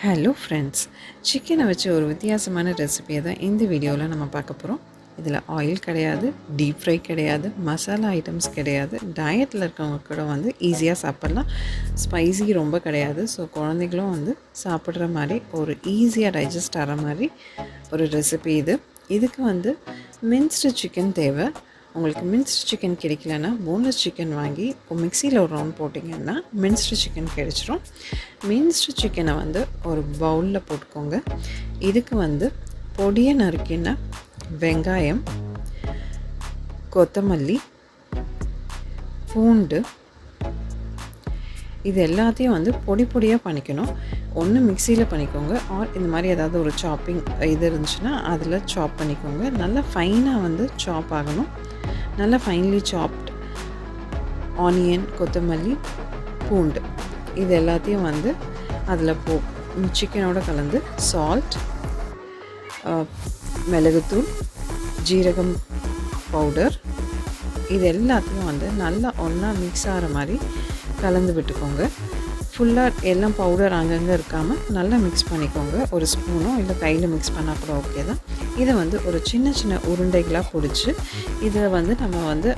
Hello friends, சிக்கனை வச்சு ஒரு வித்தியாசமான ரெசிபியை தான் இந்த வீடியோவில் நம்ம பார்க்க போகிறோம். இதில் ஆயில் கிடையாது, டீப் ஃப்ரை கிடையாது, மசாலா ஐட்டம்ஸ் கிடையாது. டயட்டில் இருக்கவங்க கூட ஈஸியாக சாப்பிட்லாம். ஸ்பைசி ரொம்ப கிடையாது. ஸோ குழந்தைகளும் சாப்பிட்ற மாதிரி ஒரு ஈஸியாக டைஜஸ்ட் ஆகிற மாதிரி ஒரு ரெசிபி இது. இதுக்கு மின்ஸ்டு சிக்கன் தேவை. உங்களுக்கு மின்ஸ்டு சிக்கன் கிடைக்கலன்னா போன்லெஸ் சிக்கன் வாங்கி மிக்சியில் ஒரு ரவுண்ட் போட்டிங்கன்னா மின்ஸ்டு சிக்கன் கிடைச்சிரும். மின்ஸ்டு சிக்கனை ஒரு பவுலில் போட்டுக்கோங்க. இதுக்கு பொடியை நறுக்கின வெங்காயம், கொத்தமல்லி, பூண்டு, இது எல்லாத்தையும் பொடி பொடியாக பண்ணிக்கணும். ஒன்று மிக்சியில் பண்ணிக்கோங்க, ஆர் இந்த மாதிரி ஏதாவது ஒரு சாப்பிங் இது இருந்துச்சுன்னா அதில் சாப் பண்ணிக்கோங்க. நல்லா ஃபைனாக சாப் ஆகணும். நல்லா ஃபைன்லி சாப்ட் ஆனியன், கொத்தமல்லி, பூண்டு இது எல்லாத்தையும் அதில் சிக்கனோட கலந்து சால்ட், மிளகுத்தூள், ஜீரகம் பவுடர் இது எல்லாத்தையும் நல்லா ஒன்றா மிக்ஸ் ஆகிற மாதிரி கலந்து விட்டுக்கோங்க. ஃபுல்லாக எல்லாம் பவுடர் அங்கங்கே இருக்காமல் நல்லா மிக்ஸ் பண்ணிக்கோங்க. ஒரு ஸ்பூனோ இல்லை கையில் மிக்ஸ் பண்ணால் கூட ஓகே தான். இதை ஒரு சின்ன சின்ன உருண்டைகளாக பிடிச்சி இதை நம்ம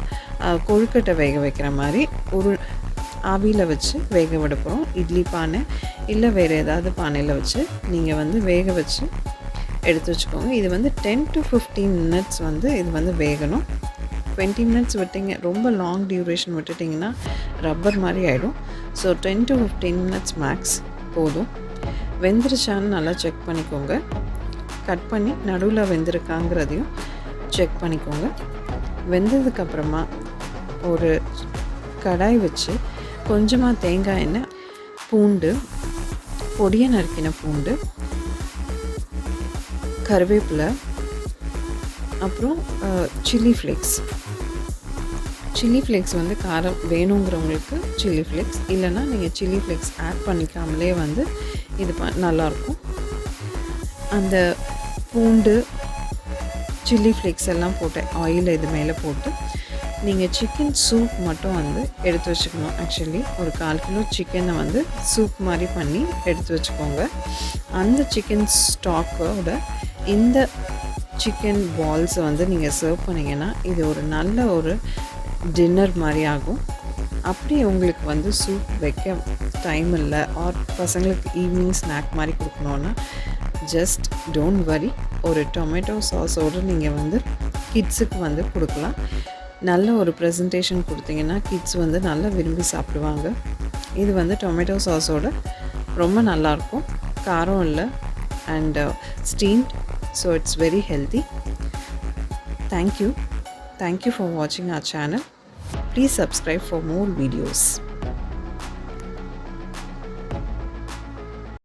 கொழுக்கட்டை வேக வைக்கிற மாதிரி ஆவியில் வச்சு வேக விட போகிறோம். இட்லி பானை இல்லை வேறு ஏதாவது பானையில் வச்சு நீங்கள் வேக வச்சு எடுத்து வச்சுக்கோங்க. இது 10 to 15 minutes இது வேகணும். 20 minutes விட்டிங்க, ரொம்ப லாங் டியூரேஷன் விட்டுட்டிங்கன்னா ரப்பர் மாதிரி ஆகிடும். ஸோ 10 to 15 minutes மேக்ஸ் போதும். வெந்துருச்சான்னு நல்லா செக் பண்ணிக்கோங்க. கட் பண்ணி நடுவில் வெந்திருக்காங்கிறதையும் செக் பண்ணிக்கோங்க. வெந்ததுக்கப்புறமா ஒரு கடாய் வச்சு கொஞ்சமாக தேங்காய் எண்ணெய், பூண்டு, பொடியை நறுக்கின பூண்டு, கருவேப்பிலை, அப்புறம் சில்லி ஃப்ளேக்ஸ். சில்லி ஃப்ளேக்ஸ் காரம் வேணுங்கிறவங்களுக்கு சில்லி ஃப்ளேக்ஸ், இல்லைன்னா நீங்கள் சில்லி ஃப்ளேக்ஸ் ஆட் பண்ணிக்காமலே இது நல்லாயிருக்கும். அந்த பூண்டு, சில்லி ஃப்ளேக்ஸ் எல்லாம் போட்டு ஆயில் இது மேலே போட்டு நீங்கள் சிக்கன் சூப் மட்டும் எடுத்து வச்சுக்கணும். ஆக்சுவலி ஒரு 1/4 கிலோ சிக்கனை சூப் மாதிரி பண்ணி எடுத்து வச்சுக்கோங்க. அந்த சிக்கன் ஸ்டாக்கோட இந்த சிக்கன் பால்ஸை நீங்கள் சர்வ் பண்ணிங்கன்னா இது ஒரு நல்ல ஒரு டின்னர் மாதிரி ஆகும். அப்படி உங்களுக்கு சூப் வைக்க டைம் இல்லை, ஆர் பசங்களுக்கு ஈவினிங் ஸ்நாக் மாதிரி கொடுக்கணுன்னா ஜஸ்ட் டோன்ட் வரி, ஒரு டொமேட்டோ சாஸோடு நீங்கள் கிட்ஸுக்கு கொடுக்கலாம். நல்ல ஒரு ப்ரெசன்டேஷன் கொடுத்தீங்கன்னா கிட்ஸ் நல்லா விரும்பி சாப்பிடுவாங்க. இது டொமேட்டோ சாஸோடு ரொம்ப நல்லாயிருக்கும். காரம் இல்லை and steamed, so it's very healthy. Thank you for watching our channel. Please subscribe for more videos.